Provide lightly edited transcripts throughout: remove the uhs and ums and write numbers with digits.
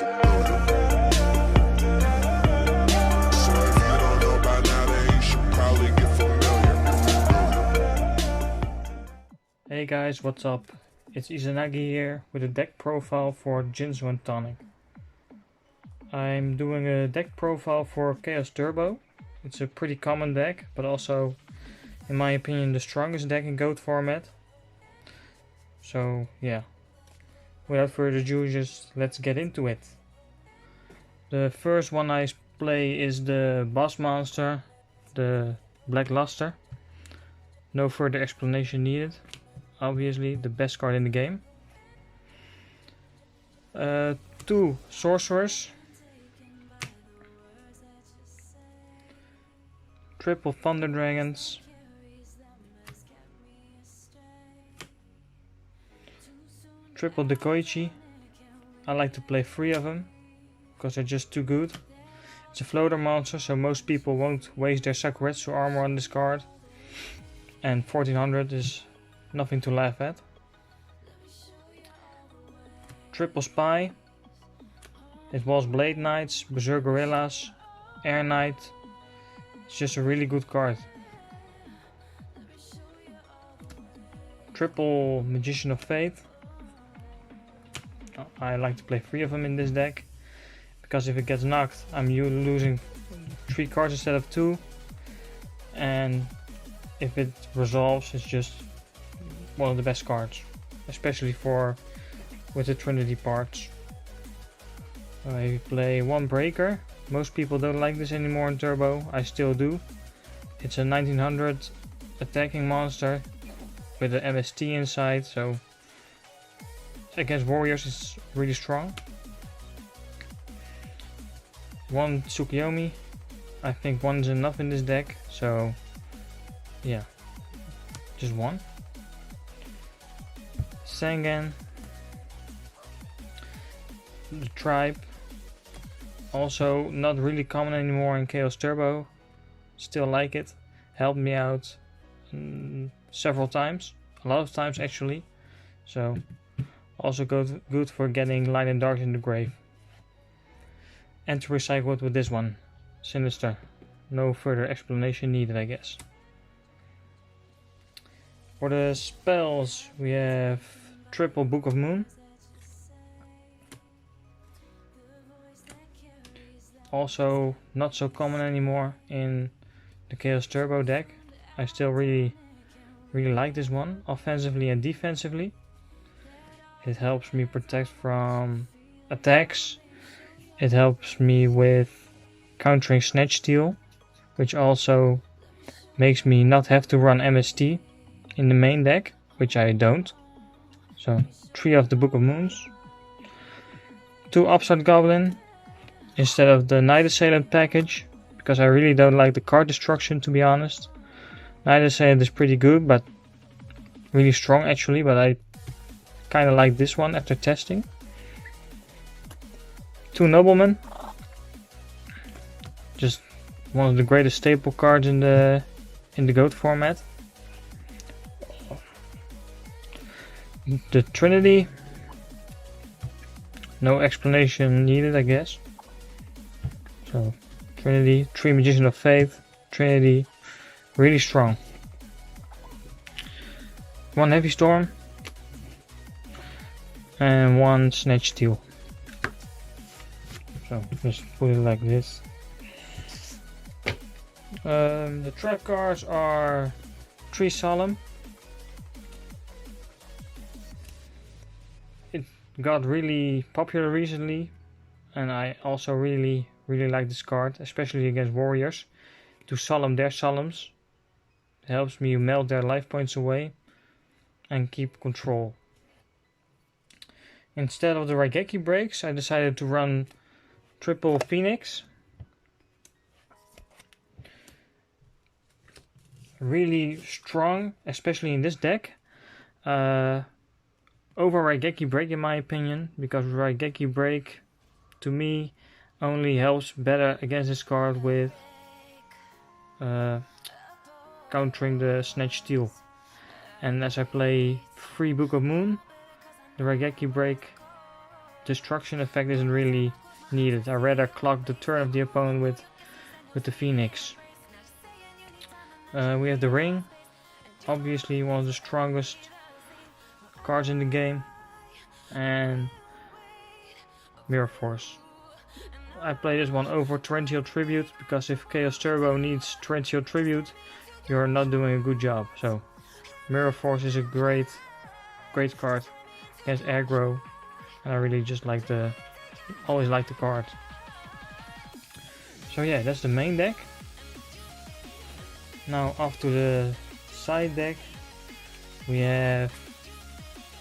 familiar. So if you don't know by now, then you should probably get familiar. Hey guys, what's up? It's Izanagi here with a deck profile for Jinzo&Tonic. I'm doing a deck profile for Chaos Turbo. It's a pretty common deck, but also, in my opinion, the strongest deck in GOAT format. So yeah, without further ado, just let's get into it. The first one I play is the boss monster, the Black Luster. No further explanation needed. Obviously the best card in the game. 2 sorcerers, triple thunder dragons, triple Dekoichi. I like to play 3 of them because they're just too good. It's a floater monster, so most people won't waste their Sakuretsu armor on this card, and 1400 is nothing to laugh at. Triple Spy. It was Blade Knights, Berserk Gorillas, Air Knight. It's just a really good card. Triple Magician of Fate. I like to play 3 of them in this deck, because if it gets knocked, I'm losing 3 cards instead of 2, and if it resolves, it's just one of the best cards, especially with the Trinity parts. I play 1 Breaker. Most people don't like this anymore in Turbo. I still do. It's a 1900 attacking monster with an MST inside, so against warriors it's really strong. 1 Tsukiyomi. I think 1 is enough in this deck, so yeah, just 1. Sangan. The Tribe. Also not really common anymore in Chaos Turbo. Still like it. Helped me out several times. A lot of times actually. So also good for getting Light and Dark in the grave. And to recycle it with this one. Sinister. No further explanation needed, I guess. For the spells we have triple Book of Moon. Also not so common anymore in the Chaos Turbo deck. I still really like this one, offensively and defensively. It helps me protect from attacks. It helps me with countering Snatch Steal, which also makes me not have to run MST in the main deck, which I don't. So 3 of the Book of Moons. 2 Upstart Goblin instead of the Night Assailant package, because I really don't like the card destruction, to be honest. Night Assailant is pretty good, but really strong actually, but I kind of like this one after testing. 2 Noblemen. Just one of the greatest staple cards in the GOAT format. The Trinity. No explanation needed, I guess. So Trinity, 3 Magician of Faith, Trinity, really strong. 1 Heavy Storm and 1 Snatch Steal. So just put it like this. The trap cards are 3 Solemn. It got really popular recently, and I also really like this card, especially against warriors, to solemn their solemns. It helps me melt their life points away and keep control. Instead of the Raigeki breaks, I decided to run triple Phoenix. Really strong, especially in this deck. Over Raigeki break in my opinion, because Raigeki break to me only helps better against this card with countering the Snatch Steal. And as I play 3 Book of Moon, the Raigeki break destruction effect isn't really needed. I rather clock the turn of the opponent with the Phoenix. We have the Ring, obviously one of the strongest cards in the game, and Mirror Force. I play this one over Torrential Tribute because if Chaos Turbo needs Torrential Tribute, you're not doing a good job. So Mirror Force is a great card against aggro, and I really just always like the card. So yeah, that's the main deck. Now off to the side deck. We have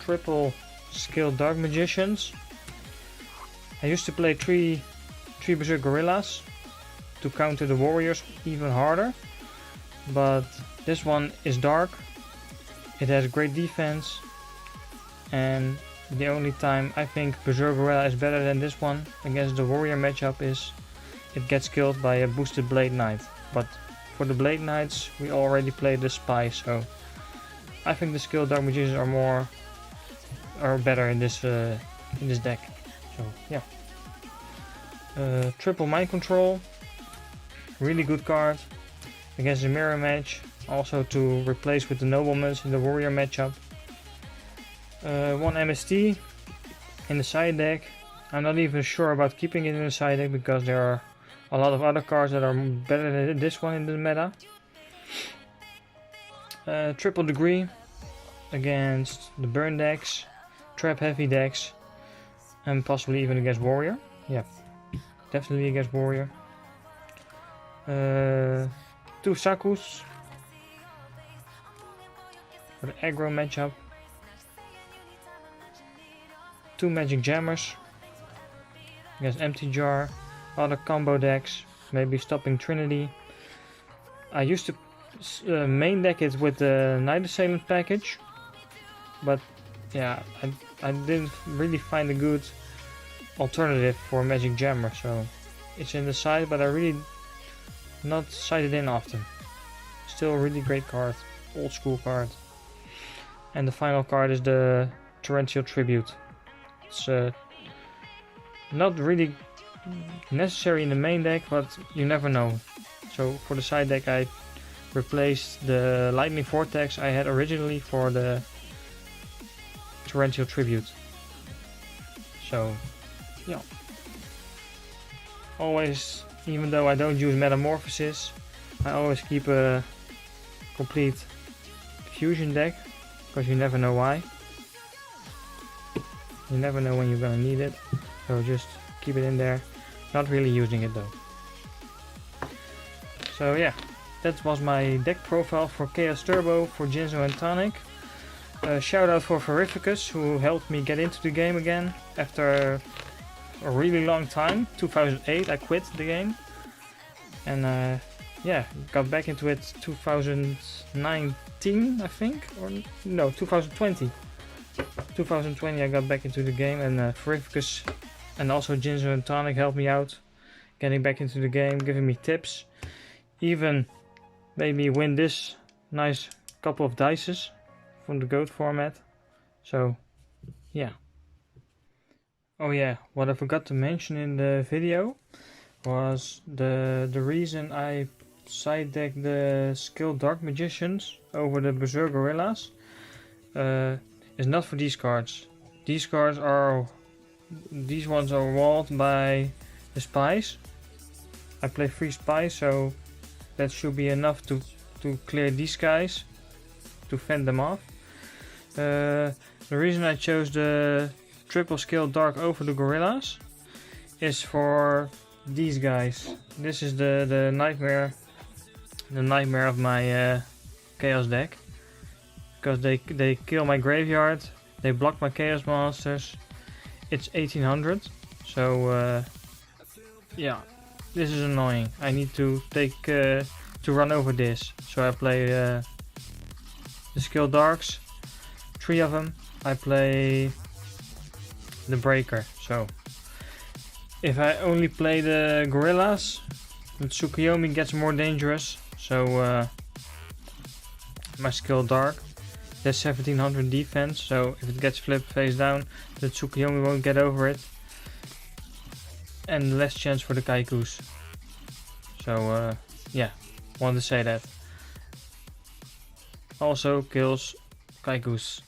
triple Skilled Dark Magicians. I used to play three Berserk Gorillas to counter the warriors even harder, but this one is dark, it has great defense, and the only time I think Berserk Gorilla is better than this one against the warrior matchup is it gets killed by a boosted Blade Knight. But for the Blade Knights we already played the Spy, so I think the Skilled Dark Magicians are better in this deck. So yeah. Triple Mind Control, really good card against the mirror match, also to replace with the Noblemans in the warrior matchup. One MST in the side deck. I'm not even sure about keeping it in the side deck because there are a lot of other cards that are better than this one in the meta. Triple Degree against the burn decks, trap heavy decks, and possibly even against warrior. Yeah, definitely against warrior. 2 Sakus for the aggro matchup. 2 Magic Jammers against Empty Jar, other combo decks, maybe stopping Trinity. I used to main deck it with the Night Assailant package, but yeah, I didn't really find a good alternative for Magic Jammer, so it's in the side, but I really not sided in often. Still a really great card, old school card. And the final card is the Torrential Tribute. It's not really necessary in the main deck, but you never know. So for the side deck I replaced the Lightning Vortex I had originally for the Torrential Tribute. So yeah, always, even though I don't use Metamorphosis, I always keep a complete fusion deck, because you never know why. You never know when you're gonna need it, so just keep it in there. Not really using it though. So yeah, that was my deck profile for Chaos Turbo for Jinzo&Tonic. Shout out for Verificus, who helped me get into the game again after a really long time. 2008 I quit the game, and yeah, got back into it 2019 I think, or no, 2020. 2020 I got back into the game, and Verificus and also Jinzo&Tonic helped me out getting back into the game, giving me tips, even made me win this nice couple of dices from the GOAT format. So yeah. Oh yeah, what I forgot to mention in the video was the reason I side decked the Skilled Dark Magicians over the Berserk Gorillas is not for these cards. These ones are walled by the Spies. I play 3 Spies, so that should be enough to clear these guys, to fend them off. The reason I chose the triple Skilled Dark over the Gorillas is for these guys. This is the nightmare of my Chaos deck, because they kill my graveyard, they block my Chaos monsters. It's 1800, so yeah, this is annoying. I need to run over this, so I play the Skilled Darks, 3 of them. I play the Breaker. So if I only play the Gorillas, the Tsukuyomi gets more dangerous, so my Skilled Dark There's 1700 defense, so if it gets flipped face down, the Tsukuyomi won't get over it. And less chance for the Kaikus. So yeah, wanted to say that. Also kills Kaikus.